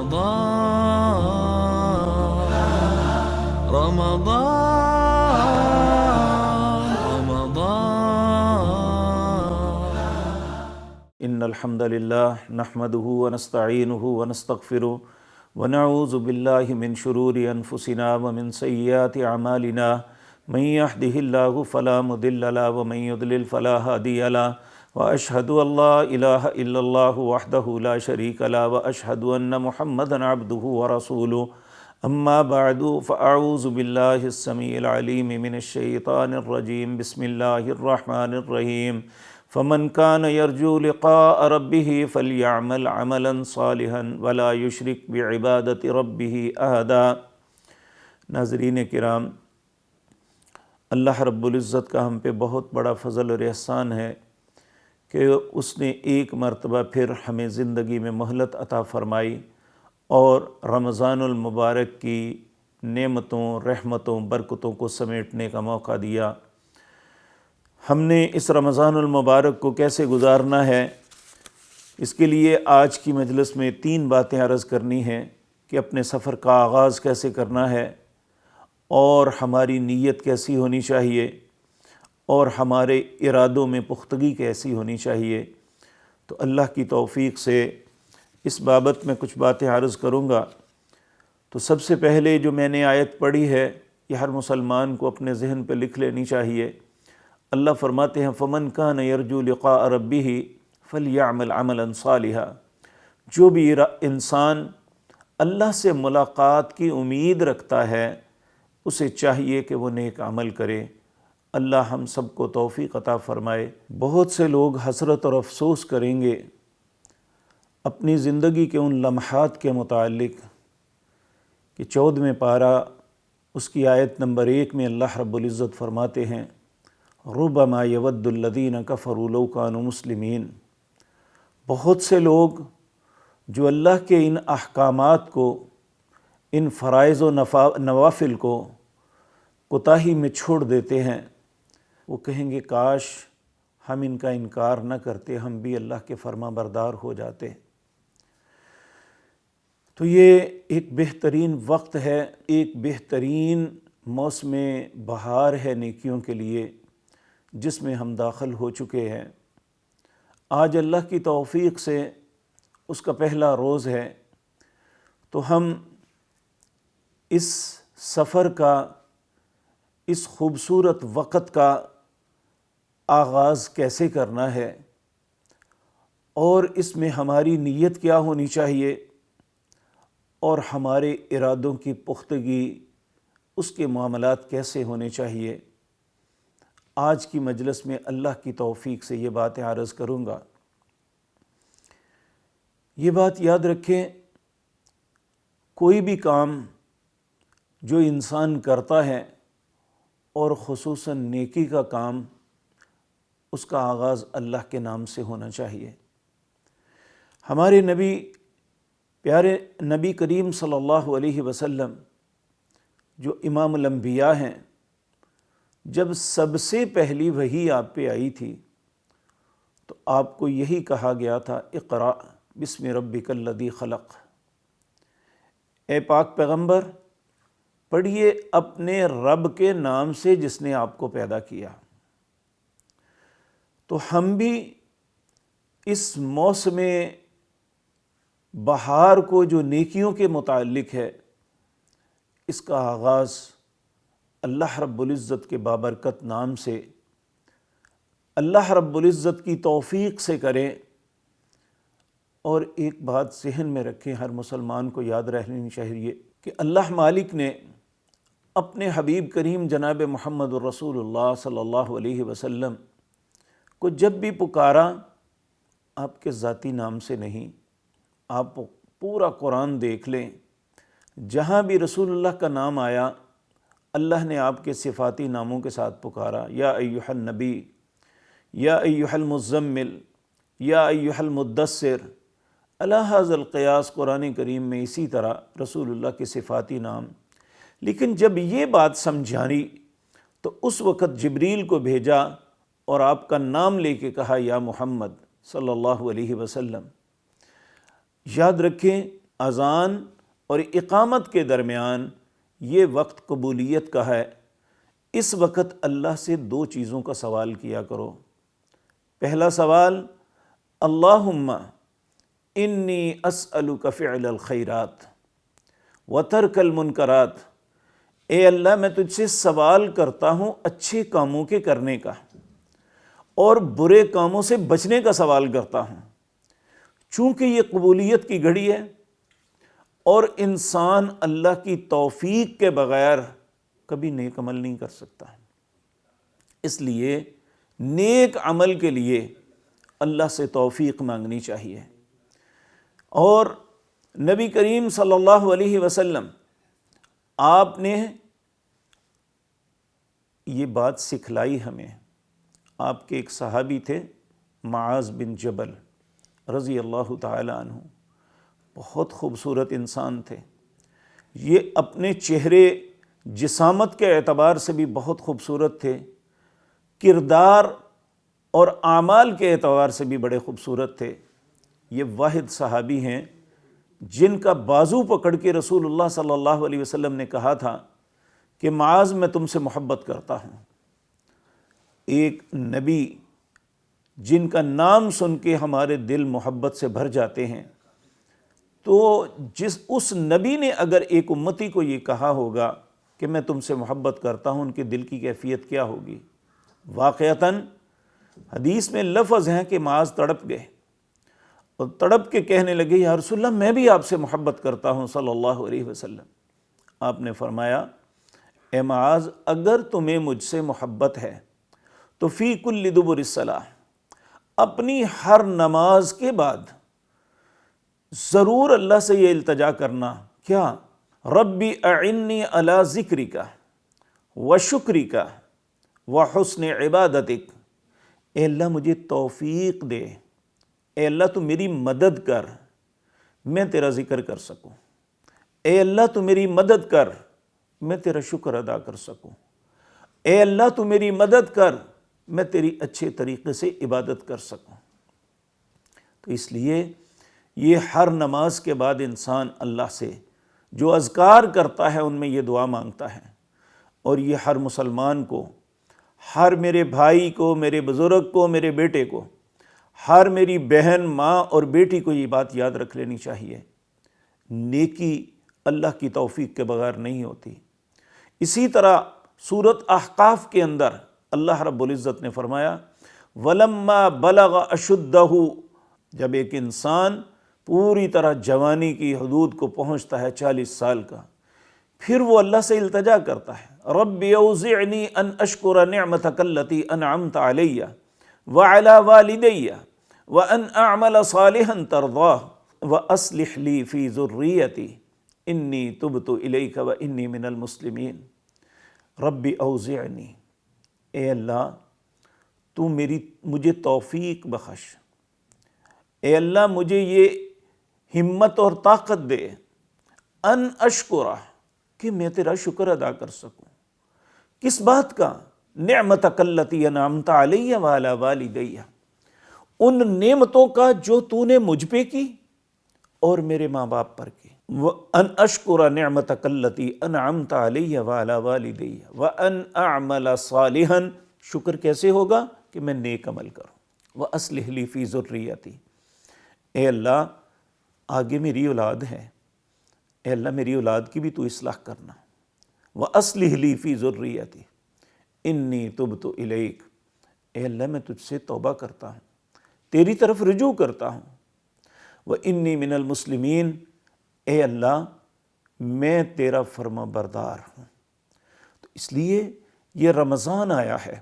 رمضان رمضان رمضان ان الحمد للہ نحمده ونستعینه ونستغفره ونعوذ باللہ من شرور انفسنا ومن سیئات اعمالنا من يهده الله فلا مضل له ومن يضلل فلا هادي له واشهد ان لا اله الا الله وحده لا شريك له واشهد ان محمدا عبده ورسوله اما بعد فاعوذ باللہ السمیع العلیم من الشیطان الرجیم بسم اللہ الرحمن الرحیم فمن كان يرجو لقاء ربه فليعمل عملا صالحا ولا يشرك بعبادة ربه احدا۔ ناظرین کرام، اللہ رب العزت کا ہم پہ بہت بڑا فضل اور احسان ہے کہ اس نے ایک مرتبہ پھر ہمیں زندگی میں مہلت عطا فرمائی اور رمضان المبارک کی نعمتوں، رحمتوں، برکتوں کو سمیٹنے کا موقع دیا۔ ہم نے اس رمضان المبارک کو کیسے گزارنا ہے، اس کے لیے آج کی مجلس میں 3 باتیں عرض کرنی ہیں کہ اپنے سفر کا آغاز کیسے کرنا ہے، اور ہماری نیت کیسی ہونی چاہیے، اور ہمارے ارادوں میں پختگی کیسی ہونی چاہیے۔ تو اللہ کی توفیق سے اس بابت میں کچھ باتیں عرض کروں گا۔ تو سب سے پہلے جو میں نے آیت پڑھی ہے، یہ ہر مسلمان کو اپنے ذہن پہ لکھ لینی چاہیے۔ اللہ فرماتے ہیں فَمَنْ كَانَ يَرْجُو لِقَاءَ رَبِّهِ فَلْيَعْمَلْ عَمَلًا صَالِحًا۔ جو بھی انسان اللہ سے ملاقات کی امید رکھتا ہے، اسے چاہیے کہ وہ نیک عمل کرے۔ اللہ ہم سب کو توفیق عطا فرمائے۔ بہت سے لوگ حسرت اور افسوس کریں گے اپنی زندگی کے ان لمحات کے متعلق کہ 14ویں پارہ اس کی آیت نمبر 1 میں اللہ رب العزت فرماتے ہیں ربما یود الذین کفروا لو کانوا مسلمین۔ بہت سے لوگ جو اللہ کے ان احکامات کو، ان فرائض و نوافل کو کوتاہی میں چھوڑ دیتے ہیں، وہ کہیں گے کاش ہم ان کا انکار نہ کرتے، ہم بھی اللہ کے فرما بردار ہو جاتے۔ تو یہ ایک بہترین وقت ہے، ایک بہترین موسم بہار ہے نیکیوں کے لیے، جس میں ہم داخل ہو چکے ہیں۔ آج اللہ کی توفیق سے اس کا پہلا روز ہے، تو ہم اس سفر کا، اس خوبصورت وقت کا آغاز کیسے کرنا ہے، اور اس میں ہماری نیت کیا ہونی چاہیے، اور ہمارے ارادوں کی پختگی، اس کے معاملات کیسے ہونے چاہیے، آج کی مجلس میں اللہ کی توفیق سے یہ باتیں عرض کروں گا۔ یہ بات یاد رکھیں، کوئی بھی کام جو انسان کرتا ہے، اور خصوصاً نیکی کا کام، اس کا آغاز اللہ کے نام سے ہونا چاہیے۔ ہمارے نبی، پیارے نبی کریم صلی اللہ علیہ وسلم جو امام الانبیاء ہیں، جب سب سے پہلی وحی آپ پہ آئی تھی تو آپ کو یہی کہا گیا تھا اقرأ بسم ربک الذی خلق۔ اے پاک پیغمبر، پڑھیے اپنے رب کے نام سے جس نے آپ کو پیدا کیا۔ تو ہم بھی اس موسم بہار کو جو نیکیوں کے متعلق ہے، اس کا آغاز اللہ رب العزت کے بابرکت نام سے، اللہ رب العزت کی توفیق سے کریں۔ اور ایک بات ذہن میں رکھیں، ہر مسلمان کو یاد رہنی چاہیے کہ اللہ مالک نے اپنے حبیب کریم جناب محمد الرسول اللہ صلی اللہ علیہ وسلم کو جب بھی پکارا، آپ کے ذاتی نام سے نہیں۔ آپ پورا قرآن دیکھ لیں، جہاں بھی رسول اللہ کا نام آیا، اللہ نے آپ کے صفاتی ناموں کے ساتھ پکارا، یا ایھا النبی، یا ایھا المزمل، یا ایھا المدثر۔ علی ھذا القیاس قرآن کریم میں اسی طرح رسول اللہ کے صفاتی نام۔ لیکن جب یہ بات سمجھانی تو اس وقت جبریل کو بھیجا اور آپ کا نام لے کے کہا یا محمد صلی اللہ علیہ وسلم۔ یاد رکھیں اذان اور اقامت کے درمیان یہ وقت قبولیت کا ہے۔ اس وقت اللہ سے 2 چیزوں کا سوال کیا کرو۔ پہلا سوال، اللہم انی اسألک فعل الخیرات وترک المنکرات، اے اللہ میں تجھ سے سوال کرتا ہوں اچھے کاموں کے کرنے کا اور برے کاموں سے بچنے کا سوال کرتا ہوں، چونکہ یہ قبولیت کی گھڑی ہے اور انسان اللہ کی توفیق کے بغیر کبھی نیک عمل نہیں کر سکتا۔ اس لیے نیک عمل کے لیے اللہ سے توفیق مانگنی چاہیے۔ اور نبی کریم صلی اللہ علیہ وسلم آپ نے یہ بات سکھلائی ہمیں۔ آپ کے ایک صحابی تھے معاذ بن جبل رضی اللہ تعالی عنہ، بہت خوبصورت انسان تھے۔ یہ اپنے چہرے جسامت کے اعتبار سے بھی بہت خوبصورت تھے، کردار اور اعمال کے اعتبار سے بھی بڑے خوبصورت تھے۔ یہ واحد صحابی ہیں جن کا بازو پکڑ کے رسول اللہ صلی اللہ علیہ وسلم نے کہا تھا کہ معاذ میں تم سے محبت کرتا ہوں۔ ایک نبی جن کا نام سن کے ہمارے دل محبت سے بھر جاتے ہیں، تو اس نبی نے اگر ایک امتی کو یہ کہا ہوگا کہ میں تم سے محبت کرتا ہوں، ان کے دل کی کیفیت کیا ہوگی؟ واقعتاً حدیث میں لفظ ہیں کہ معاذ تڑپ گئے اور تڑپ کے کہنے لگے، یا رسول اللہ میں بھی آپ سے محبت کرتا ہوں صلی اللہ علیہ وسلم۔ آپ نے فرمایا، اے معاذ اگر تمہیں مجھ سے محبت ہے تو فی کل دبر الصلاۃ، اپنی ہر نماز کے بعد ضرور اللہ سے یہ التجا کرنا، کیا؟ ربی اعنی علی ذکرک و شکرک و حسن عبادتک، اے اللہ مجھے توفیق دے، اے اللہ تو میری مدد کر میں تیرا ذکر کر سکوں، اے اللہ تو میری مدد کر میں تیرا شکر ادا کر سکوں، اے اللہ تو میری مدد کر میں تیری اچھے طریقے سے عبادت کر سکوں۔ تو اس لیے یہ ہر نماز کے بعد انسان اللہ سے جو اذکار کرتا ہے ان میں یہ دعا مانگتا ہے، اور یہ ہر مسلمان کو، ہر میرے بھائی کو، میرے بزرگ کو، میرے بیٹے کو، ہر میری بہن، ماں اور بیٹی کو یہ بات یاد رکھ لینی چاہیے، نیکی اللہ کی توفیق کے بغیر نہیں ہوتی۔ اسی طرح سورۃ احقاف کے اندر اللہ رب العزت نے فرمایا، وَلَمَّا بَلَغَ أَشُدَّهُ، جب ایک انسان پوری طرح جوانی کی حدود کو پہنچتا ہے 40 سال کا، پھر وہ اللہ سے التجا کرتا ہے، رب اوزعنی ان اشکر نعمتک التی انعمت علی وعلی والدی وان اعمل صالحا ترضاہ واصلح لی فی ذریتی انی تبت الیک وانی من المسلمین۔ رب اوزعنی، اے اللہ تو مجھے توفیق بخش، اے اللہ مجھے یہ ہمت اور طاقت دے، ان اشکرہ، کہ میں تیرا شکر ادا کر سکوں۔ کس بات کا؟ نعمتک التی انعمت علی وعلی والدی، ان نعمتوں کا جو تو نے مجھ پہ کی اور میرے ماں باپ پر کی۔ وَأَنْ أَشْكُرَ نِعْمَتَكَ الَّتِي أَنْعَمْتَ عَلَيَّ وَعَلَى وَالِدَيَّ وَأَنْ أَعْمَلَ صَالِحًا، شکر کیسے ہوگا؟ کہ میں نیک عمل کروں۔ وَأَصْلِحْ لِي فِي ذُرِّيَّتِي، اے اللہ آگے میری اولاد ہے، اے اللہ میری اولاد کی بھی تو اصلاح کرنا۔ وَأَصْلِحْ لِي فِي ذُرِّيَّتِي إِنِّي تُبْتُ إِلَيْكَ، اے اللہ میں تجھ سے توبہ کرتا ہوں، تیری طرف رجوع کرتا ہوں۔ وَإِنِّي مِنَ الْمُسْلِمِينَ، اے اللہ میں تیرا فرما بردار ہوں۔ تو اس لیے یہ رمضان آیا ہے،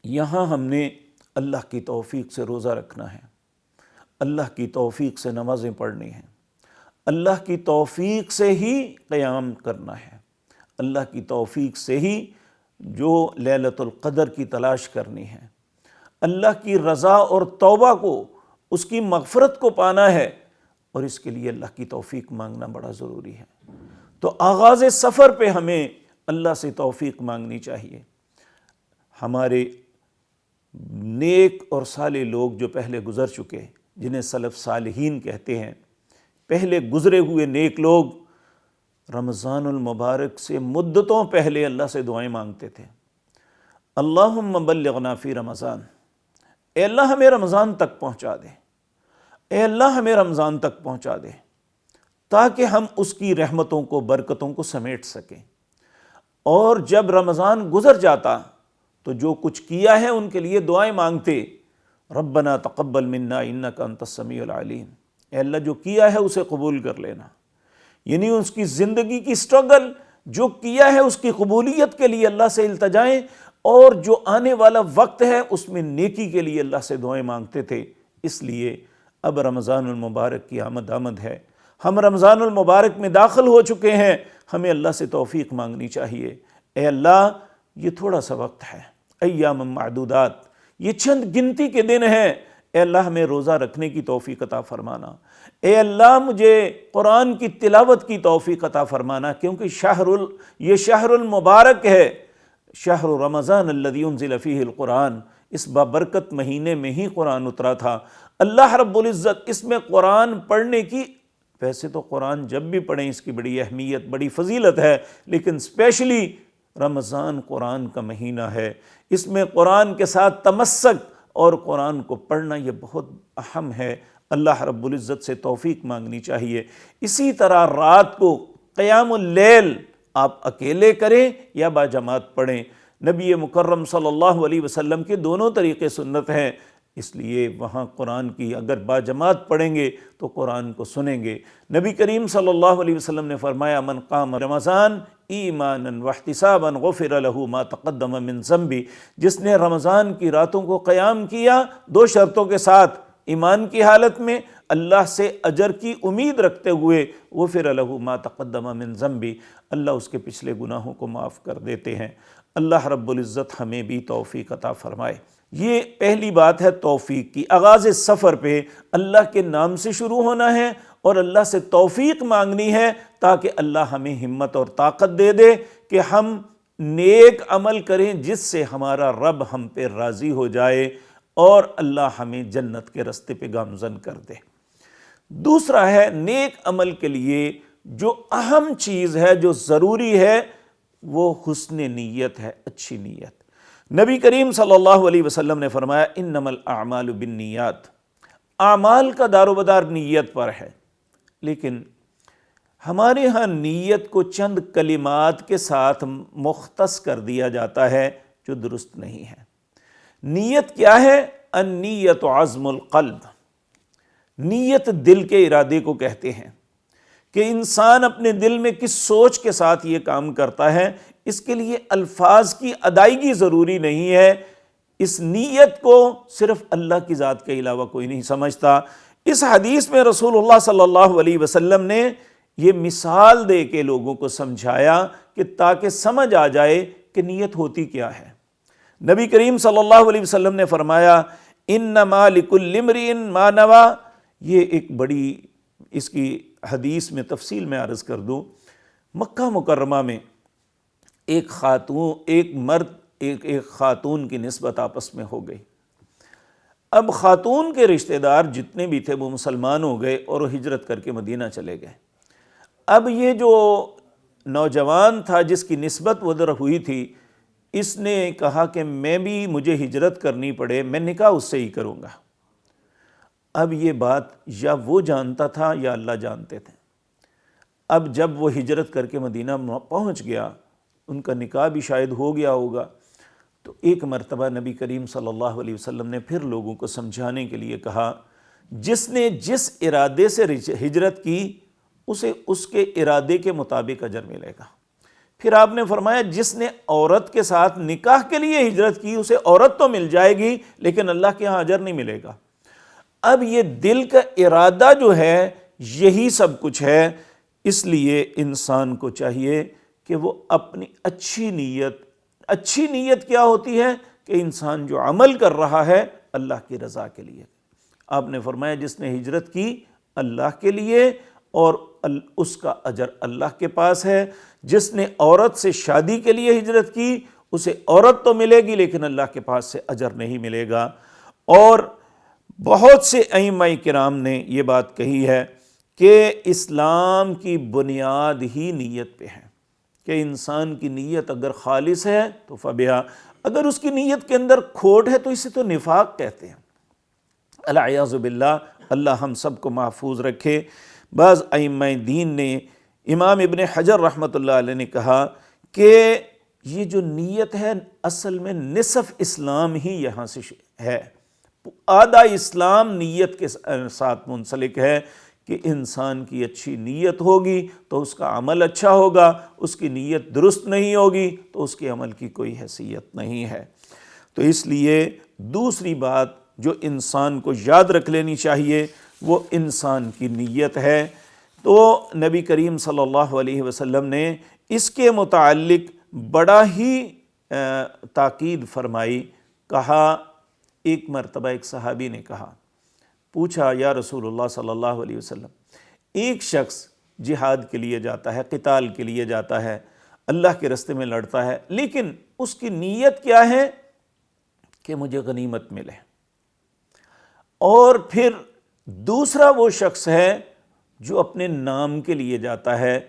یہاں ہم نے اللہ کی توفیق سے روزہ رکھنا ہے، اللہ کی توفیق سے نمازیں پڑھنی ہیں، اللہ کی توفیق سے ہی قیام کرنا ہے، اللہ کی توفیق سے ہی جو لیلۃ القدر کی تلاش کرنی ہے، اللہ کی رضا اور توبہ کو، اس کی مغفرت کو پانا ہے، اور اس کے لیے اللہ کی توفیق مانگنا بڑا ضروری ہے۔ تو آغاز سفر پہ ہمیں اللہ سے توفیق مانگنی چاہیے۔ ہمارے نیک اور صالح لوگ جو پہلے گزر چکے، جنہیں سلف صالحین کہتے ہیں، پہلے گزرے ہوئے نیک لوگ رمضان المبارک سے مدتوں پہلے اللہ سے دعائیں مانگتے تھے، اللہم بلغنا فی رمضان، اے اللہ ہمیں رمضان تک پہنچا دے، اے اللہ ہمیں رمضان تک پہنچا دے تاکہ ہم اس کی رحمتوں کو برکتوں کو سمیٹ سکیں۔ اور جب رمضان گزر جاتا تو جو کچھ کیا ہے ان کے لیے دعائیں مانگتے، ربنا تقبل منا انک انت السمیع العلیم، اے اللہ جو کیا ہے اسے قبول کر لینا، یعنی اس کی زندگی کی سٹرگل جو کیا ہے اس کی قبولیت کے لیے اللہ سے التجائیں، اور جو آنے والا وقت ہے اس میں نیکی کے لیے اللہ سے دعائیں مانگتے تھے۔ اس لیے اب رمضان المبارک کی آمد ہے، ہم رمضان المبارک میں داخل ہو چکے ہیں، ہمیں اللہ سے توفیق مانگنی چاہیے، اے اللہ یہ تھوڑا سا وقت ہے، ایام معدودات، یہ چند گنتی کے دن ہیں، اے اللہ ہمیں روزہ رکھنے کی توفیق عطا فرمانا، اے اللہ مجھے قرآن کی تلاوت کی توفیق عطا فرمانا، کیونکہ یہ شہر المبارک ہے، شہر رمضان الذی انزل فیہ القرآن، اس بابرکت مہینے میں ہی قرآن اترا تھا۔ اللہ رب العزت اس میں قرآن پڑھنے کی، ویسے تو قرآن جب بھی پڑھیں اس کی بڑی اہمیت بڑی فضیلت ہے، لیکن اسپیشلی رمضان قرآن کا مہینہ ہے، اس میں قرآن کے ساتھ تمسک اور قرآن کو پڑھنا یہ بہت اہم ہے۔ اللہ رب العزت سے توفیق مانگنی چاہیے۔ اسی طرح رات کو قیام اللیل آپ اکیلے کریں یا باجماعت پڑھیں، نبی مکرم صلی اللہ علیہ وسلم کے دونوں طریقے سنت ہیں، اس لیے وہاں قرآن کی اگر باجماعت پڑھیں گے تو قرآن کو سنیں گے۔ نبی کریم صلی اللہ علیہ وسلم نے فرمایا من قام رمضان ایمانا واحتسابا غفر له ما تقدم من ذنبه، جس نے رمضان کی راتوں کو قیام کیا دو شرطوں کے ساتھ، ایمان کی حالت میں اللہ سے اجر کی امید رکھتے ہوئے، غفر له ما تقدم من ذنبه، اللہ اس کے پچھلے گناہوں کو معاف کر دیتے ہیں۔ اللہ رب العزت ہمیں بھی توفیق عطا فرمائے۔ یہ پہلی بات ہے توفیق کی، آغاز سفر پہ اللہ کے نام سے شروع ہونا ہے اور اللہ سے توفیق مانگنی ہے تاکہ اللہ ہمیں ہمت اور طاقت دے دے کہ ہم نیک عمل کریں جس سے ہمارا رب ہم پہ راضی ہو جائے اور اللہ ہمیں جنت کے رستے پہ گامزن کر دے۔ دوسرا ہے نیک عمل کے لیے جو اہم چیز ہے جو ضروری ہے وہ حسن نیت ہے، اچھی نیت۔ نبی کریم صلی اللہ علیہ وسلم نے فرمایا انما الاعمال بالنیات، اعمال کا دار و مدار نیت پر ہے، لیکن ہمارے ہاں نیت کو چند کلمات کے ساتھ مختص کر دیا جاتا ہے جو درست نہیں ہے۔ نیت کیا ہے؟ النیت عزم القلب، نیت دل کے ارادے کو کہتے ہیں کہ انسان اپنے دل میں کس سوچ کے ساتھ یہ کام کرتا ہے، اس کے لیے الفاظ کی ادائیگی ضروری نہیں ہے، اس نیت کو صرف اللہ کی ذات کے علاوہ کوئی نہیں سمجھتا۔ اس حدیث میں رسول اللہ صلی اللہ علیہ وسلم نے یہ مثال دے کے لوگوں کو سمجھایا کہ تاکہ سمجھ آ جائے کہ نیت ہوتی کیا ہے۔ نبی کریم صلی اللہ علیہ وسلم نے فرمایا انما لکل امرئ ما نوی، یہ ایک بڑی اس کی حدیث میں تفصیل میں عرض کر دوں، مکہ مکرمہ میں ایک خاتون کی نسبت آپس میں ہو گئی۔ اب خاتون کے رشتہ دار جتنے بھی تھے وہ مسلمان ہو گئے اور وہ ہجرت کر کے مدینہ چلے گئے۔ اب یہ جو نوجوان تھا جس کی نسبت ادھر ہوئی تھی، اس نے کہا کہ مجھے ہجرت کرنی پڑے میں نکاح اس سے ہی کروں گا۔ اب یہ بات یا وہ جانتا تھا یا اللہ جانتے تھے۔ اب جب وہ ہجرت کر کے مدینہ پہنچ گیا، ان کا نکاح بھی شاید ہو گیا ہوگا، تو ایک مرتبہ نبی کریم صلی اللہ علیہ وسلم نے پھر لوگوں کو سمجھانے کے لیے کہا جس نے جس ارادے سے ہجرت کی اسے اس کے ارادے کے مطابق اجر ملے گا۔ پھر آپ نے فرمایا جس نے عورت کے ساتھ نکاح کے لیے ہجرت کی اسے عورت تو مل جائے گی لیکن اللہ کے ہاں اجر نہیں ملے گا۔ اب یہ دل کا ارادہ جو ہے یہی سب کچھ ہے، اس لیے انسان کو چاہیے کہ وہ اپنی اچھی نیت کیا ہوتی ہے کہ انسان جو عمل کر رہا ہے اللہ کی رضا کے لیے۔ آپ نے فرمایا جس نے ہجرت کی اللہ کے لیے اور اس کا اجر اللہ کے پاس ہے، جس نے عورت سے شادی کے لیے ہجرت کی اسے عورت تو ملے گی لیکن اللہ کے پاس سے اجر نہیں ملے گا۔ اور بہت سے ائمہ کرام نے یہ بات کہی ہے کہ اسلام کی بنیاد ہی نیت پہ ہے، کہ انسان کی نیت اگر خالص ہے تو فبہا، اگر اس کی نیت کے اندر کھوٹ ہے تو اسے تو نفاق کہتے ہیں۔ العیاذ باللہ، اللہ ہم سب کو محفوظ رکھے۔ بعض ائمہ دین نے، امام ابن حجر رحمۃ اللہ علیہ نے کہا کہ یہ جو نیت ہے اصل میں نصف اسلام ہی یہاں سے ہے، آدھا اسلام نیت کے ساتھ منسلک ہے، کہ انسان کی اچھی نیت ہوگی تو اس کا عمل اچھا ہوگا، اس کی نیت درست نہیں ہوگی تو اس کے عمل کی کوئی حیثیت نہیں ہے۔ تو اس لیے دوسری بات جو انسان کو یاد رکھ لینی چاہیے وہ انسان کی نیت ہے۔ تو نبی کریم صلی اللہ علیہ وسلم نے اس کے متعلق بڑا ہی تاکید فرمائی۔ کہا، ایک مرتبہ ایک صحابی نے کہا، پوچھا یا رسول اللہ صلی اللہ علیہ وسلم، ایک شخص جہاد کے لیے جاتا ہے، قتال کے لیے جاتا ہے، اللہ کے راستے میں لڑتا ہے، لیکن اس کی نیت کیا ہے کہ مجھے غنیمت ملے، اور پھر دوسرا وہ شخص ہے جو اپنے نام کے لیے جاتا ہے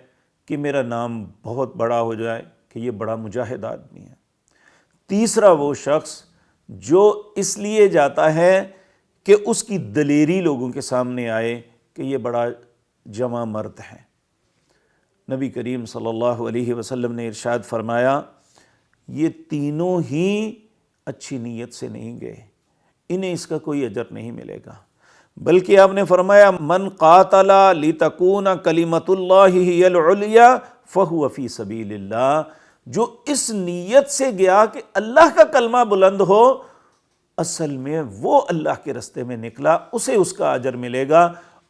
کہ میرا نام بہت بڑا ہو جائے، کہ یہ بڑا مجاہد آدمی ہے، تیسرا وہ شخص جو اس لیے جاتا ہے کہ اس کی دلیری لوگوں کے سامنے آئے کہ یہ بڑا جواں مرد ہے۔ نبی کریم صلی اللہ علیہ وسلم نے ارشاد فرمایا، یہ تینوں ہی اچھی نیت سے نہیں گئے، انہیں اس کا کوئی اجر نہیں ملے گا، بلکہ آپ نے فرمایا من قاتل لتکون کلمۃ اللہ ہی العلیٰ فہو فی سبیل اللہ، جو اس نیت سے گیا کہ اللہ کا کلمہ بلند ہو، اصل میں وہ اللہ کے راستے میں نکلا، اسے اس کا اجر ملے گا،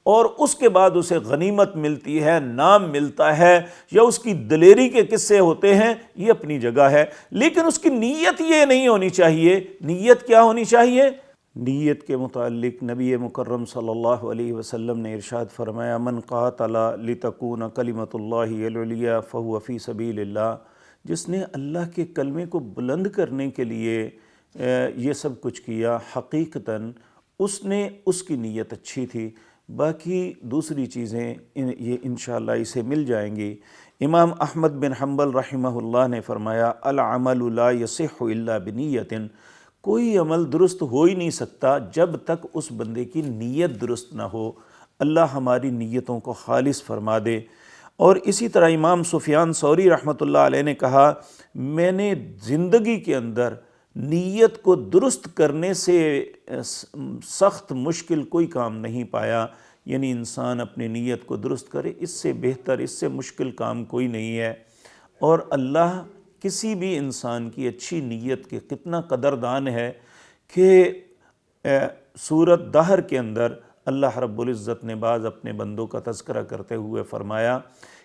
اور اس کے بعد اسے غنیمت ملتی ہے، نام ملتا ہے، یا اس کی دلیری کے قصے ہوتے ہیں، یہ اپنی جگہ ہے، لیکن اس کی نیت یہ نہیں ہونی چاہیے۔ نیت کیا ہونی چاہیے؟ نیت کے متعلق نبی مکرم صلی اللہ علیہ وسلم نے ارشاد فرمایا من قاتل لتکون کلمۃ اللہ العلیٰ فہو فی سبیل اللہ، جس نے اللہ کے کلمے کو بلند کرنے کے لیے یہ سب کچھ کیا، حقیقتاً اس کی نیت اچھی تھی، باقی دوسری چیزیں یہ انشاءاللہ اسے مل جائیں گی۔ امام احمد بن حنبل رحمہ اللہ نے فرمایا العمل لا یصح الا بنیت، کوئی عمل درست ہو ہی نہیں سکتا جب تک اس بندے کی نیت درست نہ ہو۔ اللہ ہماری نیتوں کو خالص فرما دے۔ اور اسی طرح امام سفیان ثوری رحمۃ اللہ علیہ نے کہا، میں نے زندگی کے اندر نیت کو درست کرنے سے سخت مشکل کوئی کام نہیں پایا، یعنی انسان اپنی نیت کو درست کرے، اس سے بہتر، اس سے مشکل کام کوئی نہیں ہے۔ اور اللہ کسی بھی انسان کی اچھی نیت کے کتنا قدردان ہے کہ سورۃ دہر کے اندر اللہ رب العزت نے بعض اپنے بندوں کا تذکرہ کرتے ہوئے فرمایا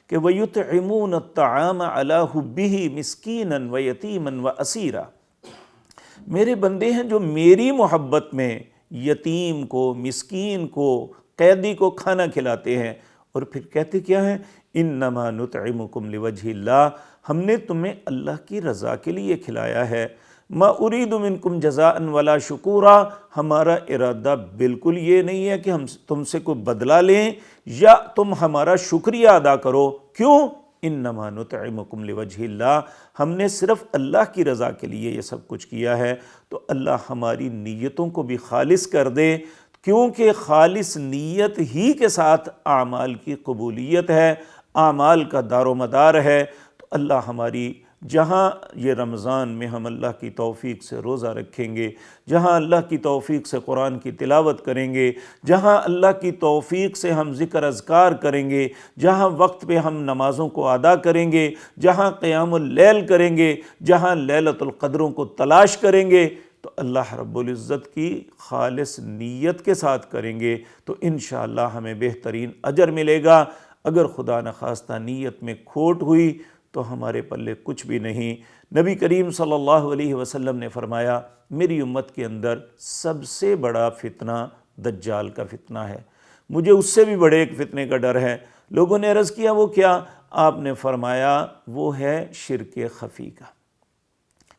کہ وَيُطْعِمُونَ الطَّعَامَ عَلَىٰ حُبِّهِ مِسْكِينًا وَيَتِيمًا وَأَسِيرًا، میرے بندے ہیں جو میری محبت میں یتیم کو، مسکین کو، قیدی کو کھانا کھلاتے ہیں، اور پھر کہتے کیا ہیں انما نطعمکم لوجہ اللہ، ہم نے تمہیں اللہ کی رضا کے لیے کھلایا ہے، ما ارید منکم جزاء ولا شکورا، ہمارا ارادہ بالکل یہ نہیں ہے کہ ہم تم سے کوئی بدلہ لیں یا تم ہمارا شکریہ ادا کرو، کیوں؟ انما نطعمکم لوجہ اللہ، ہم نے صرف اللہ کی رضا کے لیے یہ سب کچھ کیا ہے۔ تو اللہ ہماری نیتوں کو بھی خالص کر دے، کیونکہ خالص نیت ہی کے ساتھ اعمال کی قبولیت ہے، اعمال کا دار و مدار ہے۔ تو اللہ ہماری، جہاں یہ رمضان میں ہم اللہ کی توفیق سے روزہ رکھیں گے، جہاں اللہ کی توفیق سے قرآن کی تلاوت کریں گے، جہاں اللہ کی توفیق سے ہم ذکر اذکار کریں گے، جہاں وقت پہ ہم نمازوں کو ادا کریں گے، جہاں قیام اللیل کریں گے، جہاں لیلۃ القدروں کو تلاش کریں گے، تو اللہ رب العزت کی خالص نیت کے ساتھ کریں گے تو انشاءاللہ ہمیں بہترین اجر ملے گا۔ اگر خدا نخواستہ نیت میں کھوٹ ہوئی تو ہمارے پلے کچھ بھی نہیں۔ نبی کریم صلی اللہ علیہ وسلم نے فرمایا میری امت کے اندر سب سے بڑا فتنہ دجال کا فتنہ ہے، مجھے اس سے بھی بڑے ایک فتنے کا ڈر ہے۔ لوگوں نے عرض کیا وہ کیا؟ آپ نے فرمایا وہ ہے شرک خفی کا۔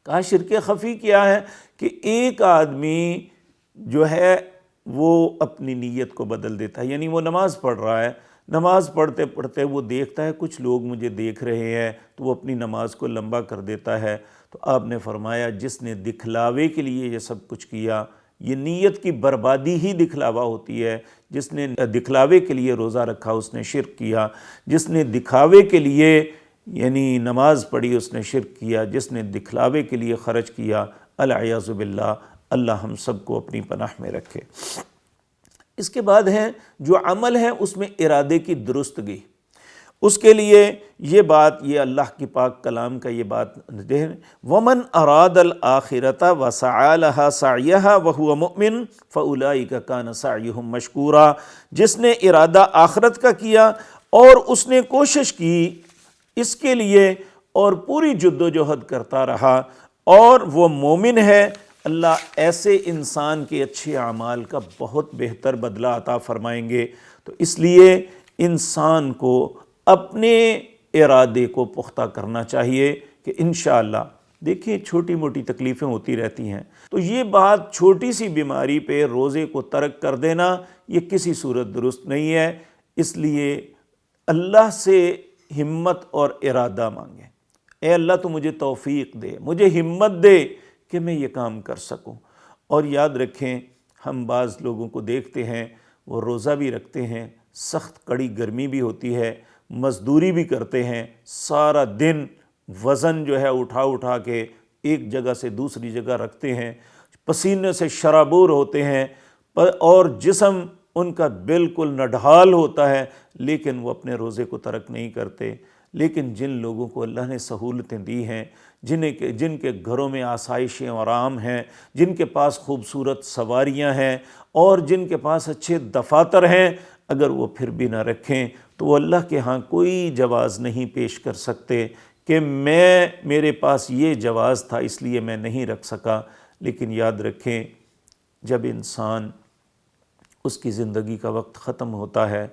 کہا شرک خفی کیا ہے؟ کہ ایک آدمی جو ہے وہ اپنی نیت کو بدل دیتا ہے، یعنی وہ نماز پڑھ رہا ہے نماز پڑھتے پڑھتے وہ دیکھتا ہے کچھ لوگ مجھے دیکھ رہے ہیں تو وہ اپنی نماز کو لمبا کر دیتا ہے۔ تو آپ نے فرمایا جس نے دکھلاوے کے لیے یہ سب کچھ کیا، یہ نیت کی بربادی ہی دکھلاوا ہوتی ہے۔ جس نے دکھلاوے کے لیے روزہ رکھا اس نے شرک کیا، جس نے دکھاوے کے لیے یعنی نماز پڑھی اس نے شرک کیا، جس نے دکھلاوے کے لیے خرچ کیا، العیاذ باللہ، اللہ ہم سب کو اپنی پناہ میں رکھے۔ اس کے بعد ہے جو عمل ہے اس میں ارادے کی درستگی، اس کے لیے یہ بات، یہ اللہ کی پاک کلام کا یہ بات ہے، وَمَنْ أَرَادَ الْآخِرَةَ وَسَعَى لَهَا سَعْيَهَا وَهُوَ مُؤْمِنٌ فَأُولَئِكَ كَانَ سَعْيُهُمْ مَشْكُورًا۔ جس نے ارادہ آخرت کا کیا اور اس نے کوشش کی اس کے لیے اور پوری جد و جہد کرتا رہا اور وہ مومن ہے، اللہ ایسے انسان کے اچھے اعمال کا بہت بہتر بدلہ عطا فرمائیں گے۔ تو اس لیے انسان کو اپنے ارادے کو پختہ کرنا چاہیے کہ انشاءاللہ، دیکھیں چھوٹی موٹی تکلیفیں ہوتی رہتی ہیں، تو یہ بات چھوٹی سی بیماری پہ روزے کو ترک کر دینا یہ کسی صورت درست نہیں ہے۔ اس لیے اللہ سے ہمت اور ارادہ مانگیں، اے اللہ تو مجھے توفیق دے، مجھے ہمت دے کہ میں یہ کام کر سکوں۔ اور یاد رکھیں ہم بعض لوگوں کو دیکھتے ہیں وہ روزہ بھی رکھتے ہیں، سخت کڑی گرمی بھی ہوتی ہے، مزدوری بھی کرتے ہیں، سارا دن وزن جو ہے اٹھا اٹھا کے ایک جگہ سے دوسری جگہ رکھتے ہیں، پسینے سے شرابور ہوتے ہیں اور جسم ان کا بالکل نڈھال ہوتا ہے، لیکن وہ اپنے روزے کو ترک نہیں کرتے۔ لیکن جن لوگوں کو اللہ نے سہولتیں دی ہیں، جن کے گھروں میں آسائشیں اور آرام ہیں، جن کے پاس خوبصورت سواریاں ہیں اور جن کے پاس اچھے دفاتر ہیں، اگر وہ پھر بھی نہ رکھیں تو وہ اللہ کے ہاں کوئی جواز نہیں پیش کر سکتے کہ میرے پاس یہ جواز تھا اس لیے میں نہیں رکھ سکا۔ لیکن یاد رکھیں جب انسان اس کی زندگی کا وقت ختم ہوتا ہے،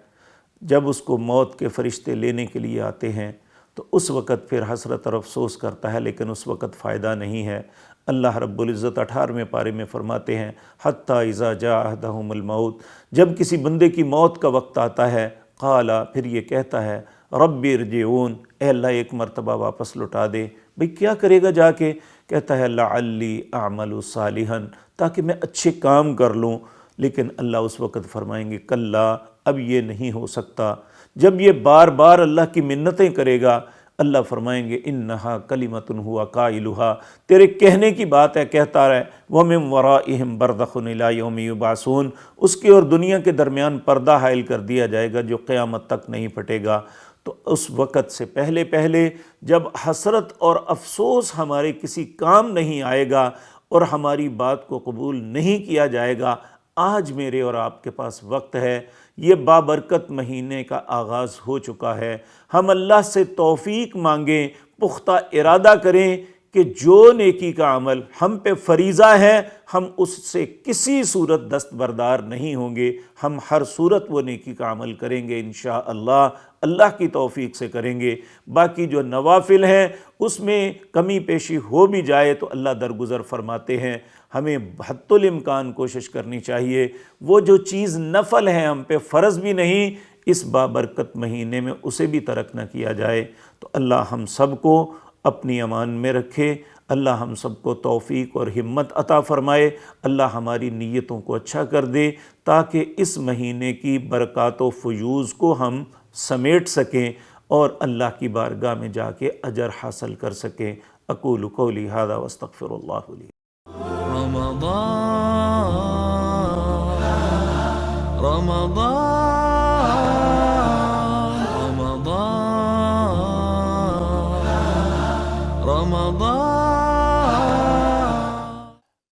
جب اس کو موت کے فرشتے لینے کے لیے آتے ہیں تو اس وقت پھر حسرت اور افسوس کرتا ہے، لیکن اس وقت فائدہ نہیں ہے۔ اللہ رب العزت 18ویں پارے میں فرماتے ہیں حتیٰ اذا جاء احدہم الموت، جب کسی بندے کی موت کا وقت آتا ہے، قالا، پھر یہ کہتا ہے رب ارجعون، اے اللہ ایک مرتبہ واپس لوٹا دے۔ بھئی کیا کرے گا جا کے؟ کہتا ہے لعلی اعمل صالحا، تاکہ میں اچھے کام کر لوں۔ لیکن اللہ اس وقت فرمائیں گے کلا، اب یہ نہیں ہو سکتا۔ جب یہ بار بار اللہ کی منتیں کرے گا، اللہ فرمائیں گے انہا کلمۃ ہوا قائلھا، تیرے کہنے کی بات ہے، کہتا رہے، ومن ورائہم برزخ الی یوم یبعثون، اس کے اور دنیا کے درمیان پردہ حائل کر دیا جائے گا جو قیامت تک نہیں پھٹے گا۔ تو اس وقت سے پہلے پہلے جب حسرت اور افسوس ہمارے کسی کام نہیں آئے گا اور ہماری بات کو قبول نہیں کیا جائے گا، آج میرے اور آپ کے پاس وقت ہے، یہ بابرکت مہینے کا آغاز ہو چکا ہے۔ ہم اللہ سے توفیق مانگیں، پختہ ارادہ کریں کہ جو نیکی کا عمل ہم پہ فریضہ ہے ہم اس سے کسی صورت دستبردار نہیں ہوں گے، ہم ہر صورت وہ نیکی کا عمل کریں گے انشاءاللہ، اللہ کی توفیق سے کریں گے۔ باقی جو نوافل ہیں اس میں کمی پیشی ہو بھی جائے تو اللہ درگزر فرماتے ہیں، ہمیں حتی الامکان کوشش کرنی چاہیے وہ جو چیز نفل ہے ہم پہ فرض بھی نہیں، اس بابرکت مہینے میں اسے بھی ترک نہ کیا جائے۔ تو اللہ ہم سب کو اپنی امان میں رکھے، اللہ ہم سب کو توفیق اور ہمت عطا فرمائے، اللہ ہماری نیتوں کو اچھا کر دے تاکہ اس مہینے کی برکات و فیوز کو ہم سمیٹ سکیں اور اللہ کی بارگاہ میں جا کے اجر حاصل کر سکیں۔ اقول قولی ھذا واستغفر اللہ لی۔ رمضان